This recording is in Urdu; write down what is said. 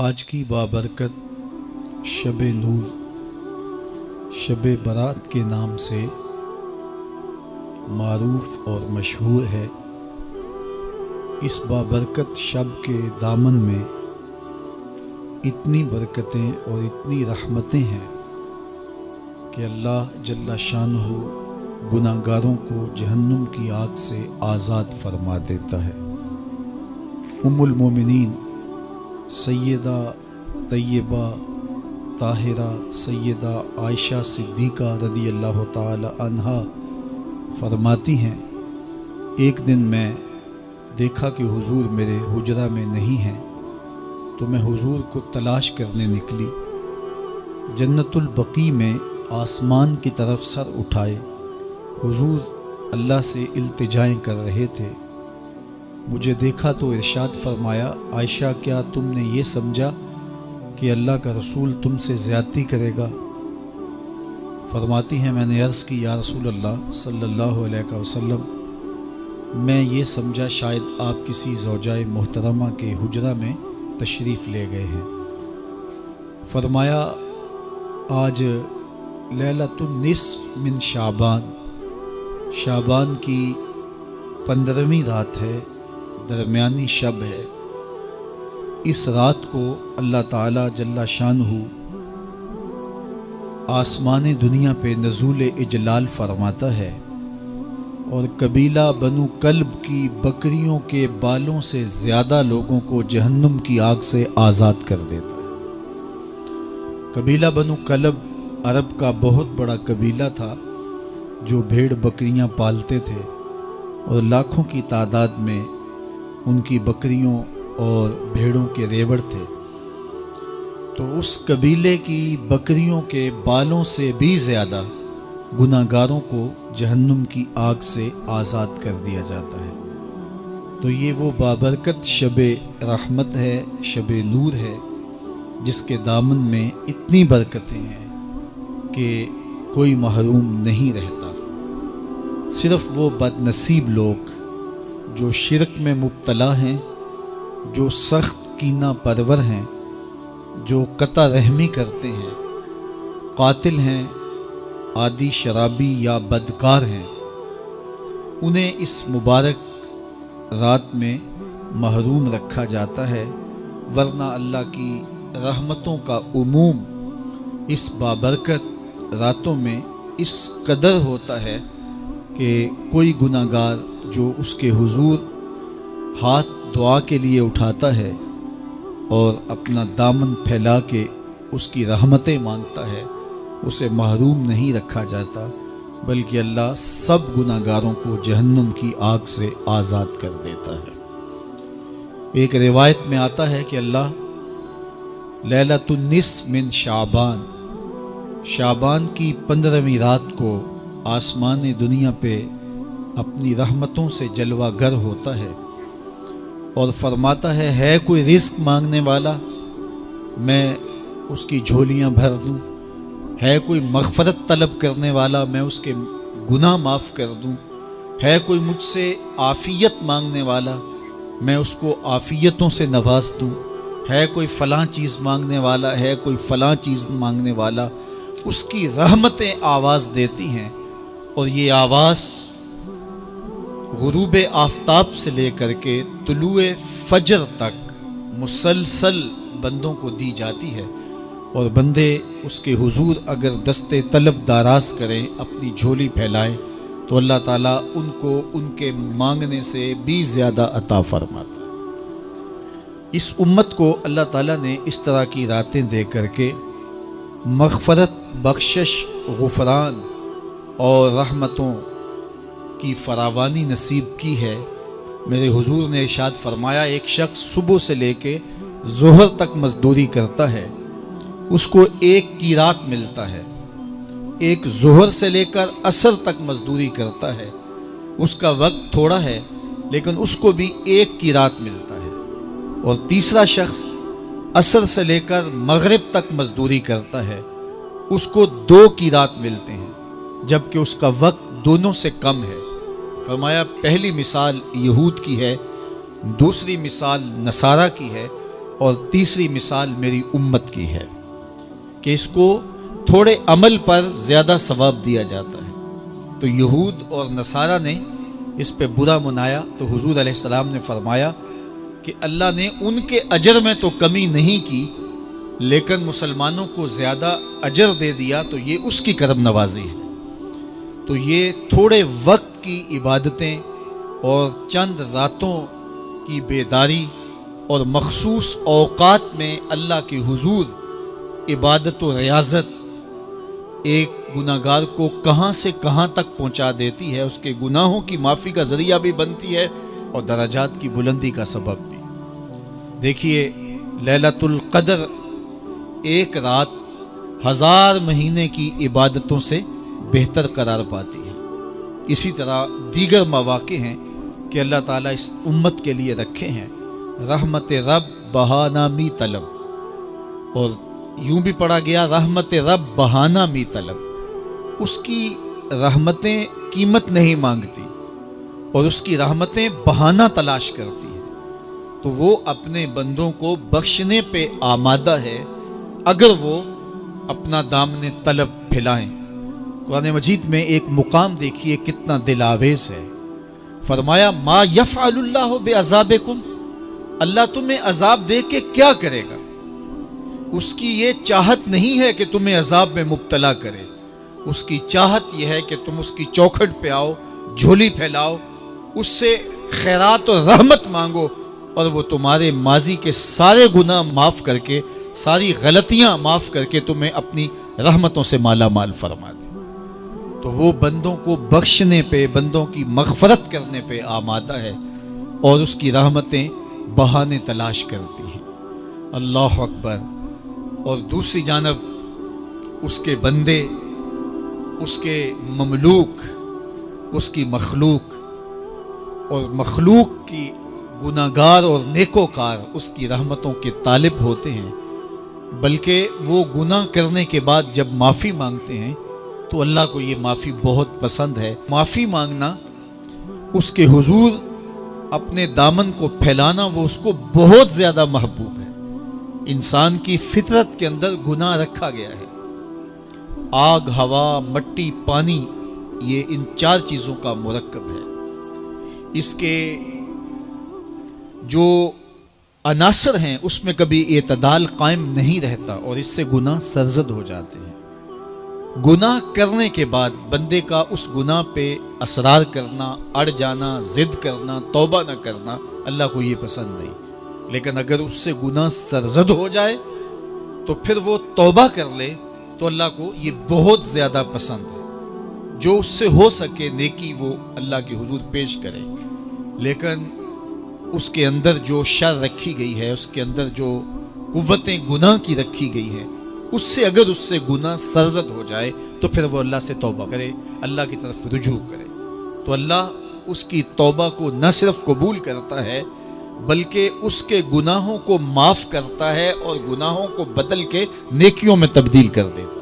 آج کی بابرکت شب نور، شب برات کے نام سے معروف اور مشہور ہے۔ اس بابرکت شب کے دامن میں اتنی برکتیں اور اتنی رحمتیں ہیں کہ اللہ جل شانہ گناہگاروں کو جہنم کی آگ سے آزاد فرما دیتا ہے۔ ام المومنین سیدہ طیبہ طاہرہ سیدہ عائشہ صدیقہ رضی اللہ تعالی عنہا فرماتی ہیں، ایک دن میں دیکھا کہ حضور میرے حجرہ میں نہیں ہیں، تو میں حضور کو تلاش کرنے نکلی۔ جنت البقیع میں آسمان کی طرف سر اٹھائے حضور اللہ سے التجائیں کر رہے تھے۔ مجھے دیکھا تو ارشاد فرمایا، عائشہ کیا تم نے یہ سمجھا کہ اللہ کا رسول تم سے زیادتی کرے گا؟ فرماتی ہیں، میں نے عرض کی یا رسول اللہ صلی اللہ علیہ وسلم، میں یہ سمجھا شاید آپ کسی زوجائے محترمہ کے حجرہ میں تشریف لے گئے ہیں۔ فرمایا، آج لیلۃ النصف من شعبان کی 15ویں رات ہے، درمیانی شب ہے۔ اس رات کو اللہ تعالی جل شانہ آسمان دنیا پہ نزول اجلال فرماتا ہے اور قبیلہ بنو کلب کی بکریوں کے بالوں سے زیادہ لوگوں کو جہنم کی آگ سے آزاد کر دیتا ہے۔ قبیلہ بنو کلب عرب کا بہت بڑا قبیلہ تھا جو بھیڑ بکریاں پالتے تھے اور لاکھوں کی تعداد میں ان کی بکریوں اور بھیڑوں کے ریوڑ تھے۔ تو اس قبیلے کی بکریوں کے بالوں سے بھی زیادہ گناہگاروں کو جہنم کی آگ سے آزاد کر دیا جاتا ہے۔ تو یہ وہ بابرکت شب رحمت ہے، شب نور ہے، جس کے دامن میں اتنی برکتیں ہیں کہ کوئی محروم نہیں رہتا۔ صرف وہ بد نصیب لوگ جو شرک میں مبتلا ہیں، جو سخت کینہ پرور ہیں، جو قطع رحمی کرتے ہیں، قاتل ہیں، عادی شرابی یا بدکار ہیں، انہیں اس مبارک رات میں محروم رکھا جاتا ہے، ورنہ اللہ کی رحمتوں کا عموم اس بابرکت راتوں میں اس قدر ہوتا ہے کہ کوئی گناہگار جو اس کے حضور ہاتھ دعا کے لیے اٹھاتا ہے اور اپنا دامن پھیلا کے اس کی رحمتیں مانگتا ہے، اسے محروم نہیں رکھا جاتا، بلکہ اللہ سب گناہگاروں کو جہنم کی آگ سے آزاد کر دیتا ہے۔ ایک روایت میں آتا ہے کہ اللہ لیلۃ النصف من شعبان کی 15ویں رات کو آسمان دنیا پہ اپنی رحمتوں سے جلوہ گر ہوتا ہے اور فرماتا ہے کوئی رزق مانگنے والا، میں اس کی جھولیاں بھر دوں، ہے کوئی مغفرت طلب کرنے والا، میں اس کے گناہ معاف کر دوں، ہے کوئی مجھ سے عافیت مانگنے والا، میں اس کو عافیتوں سے نواز دوں، ہے کوئی فلاں چیز مانگنے والا، ہے کوئی فلاں چیز مانگنے والا۔ اس کی رحمتیں آواز دیتی ہیں اور یہ آواز غروب آفتاب سے لے کر کے طلوع فجر تک مسلسل بندوں کو دی جاتی ہے، اور بندے اس کے حضور اگر دست طلب دراز کریں، اپنی جھولی پھیلائیں، تو اللہ تعالیٰ ان کو ان کے مانگنے سے بھی زیادہ عطا فرماتا ہے۔ اس امت کو اللہ تعالیٰ نے اس طرح کی راتیں دے کر کے مغفرت، بخشش، غفران اور رحمتوں کی فراوانی نصیب کی ہے۔ میرے حضور نے ارشاد فرمایا، ایک شخص صبح سے لے کے ظہر تک مزدوری کرتا ہے، اس کو ایک قیرات ملتا ہے۔ ایک ظہر سے لے کر عصر تک مزدوری کرتا ہے، اس کا وقت تھوڑا ہے لیکن اس کو بھی ایک قیرات ملتا ہے۔ اور تیسرا شخص عصر سے لے کر مغرب تک مزدوری کرتا ہے، اس کو 2 قیرات ملتے ہیں، جبکہ اس کا وقت دونوں سے کم ہے۔ فرمایا، پہلی مثال یہود کی ہے، دوسری مثال نصارہ کی ہے، اور تیسری مثال میری امت کی ہے کہ اس کو تھوڑے عمل پر زیادہ ثواب دیا جاتا ہے۔ تو یہود اور نصارہ نے اس پہ برا منایا تو حضور علیہ السلام نے فرمایا کہ اللہ نے ان کے اجر میں تو کمی نہیں کی، لیکن مسلمانوں کو زیادہ اجر دے دیا، تو یہ اس کی کرم نوازی ہے۔ تو یہ تھوڑے وقت کی عبادتیں اور چند راتوں کی بیداری اور مخصوص اوقات میں اللہ کے حضور عبادت و ریاضت ایک گناہگار کو کہاں سے کہاں تک پہنچا دیتی ہے، اس کے گناہوں کی معافی کا ذریعہ بھی بنتی ہے اور درجات کی بلندی کا سبب بھی۔ دیکھیے لیلۃ القدر ایک رات 1000 مہینے کی عبادتوں سے بہتر قرار پاتی ہے۔ اسی طرح دیگر مواقع ہیں کہ اللہ تعالیٰ اس امت کے لیے رکھے ہیں، رحمت رب بہانہ می طلب، اور یوں بھی پڑھا گیا رحمت رب بہانہ می طلب۔ اس کی رحمتیں قیمت نہیں مانگتی اور اس کی رحمتیں بہانہ تلاش کرتی ہیں، تو وہ اپنے بندوں کو بخشنے پہ آمادہ ہے اگر وہ اپنا دامن طلب پھیلائیں۔ قرآن مجید میں ایک مقام دیکھیے کتنا دل آویز ہے، فرمایا ما یفعل اللہ بعذابکم، اللہ تمہیں عذاب دے کے کیا کرے گا؟ اس کی یہ چاہت نہیں ہے کہ تمہیں عذاب میں مبتلا کرے، اس کی چاہت یہ ہے کہ تم اس کی چوکھٹ پہ آؤ، جھولی پھیلاؤ، اس سے خیرات اور رحمت مانگو، اور وہ تمہارے ماضی کے سارے گناہ معاف کر کے، ساری غلطیاں معاف کر کے تمہیں اپنی رحمتوں سے مالا مال فرما دے۔ تو وہ بندوں کو بخشنے پہ، بندوں کی مغفرت کرنے پہ آمادہ ہے اور اس کی رحمتیں بہانے تلاش کرتی ہیں۔ اللہ اکبر۔ اور دوسری جانب اس کے بندے، اس کے مملوک، اس کی مخلوق، اور مخلوق کی گناہگار اور نیکوکار اس کی رحمتوں کے طالب ہوتے ہیں، بلکہ وہ گناہ کرنے کے بعد جب معافی مانگتے ہیں تو اللہ کو یہ معافی بہت پسند ہے۔ معافی مانگنا، اس کے حضور اپنے دامن کو پھیلانا، وہ اس کو بہت زیادہ محبوب ہے۔ انسان کی فطرت کے اندر گناہ رکھا گیا ہے۔ آگ، ہوا، مٹی، پانی، یہ ان 4 چیزوں کا مرکب ہے۔ اس کے جو عناصر ہیں اس میں کبھی اعتدال قائم نہیں رہتا اور اس سے گناہ سرزد ہو جاتے ہیں۔ گناہ کرنے کے بعد بندے کا اس گناہ پہ اصرار کرنا، اڑ جانا، ضد کرنا، توبہ نہ کرنا، اللہ کو یہ پسند نہیں۔ لیکن اگر اس سے گناہ سرزد ہو جائے تو پھر وہ توبہ کر لے تو اللہ کو یہ بہت زیادہ پسند ہے۔ جو اس سے ہو سکے نیکی وہ اللہ کے حضور پیش کرے، لیکن اس کے اندر جو شر رکھی گئی ہے، اس کے اندر جو قوتیں گناہ کی رکھی گئی ہیں، اس سے اگر اس سے گناہ سرزد ہو جائے تو پھر وہ اللہ سے توبہ کرے، اللہ کی طرف رجوع کرے، تو اللہ اس کی توبہ کو نہ صرف قبول کرتا ہے بلکہ اس کے گناہوں کو معاف کرتا ہے اور گناہوں کو بدل کے نیکیوں میں تبدیل کر دیتا ہے۔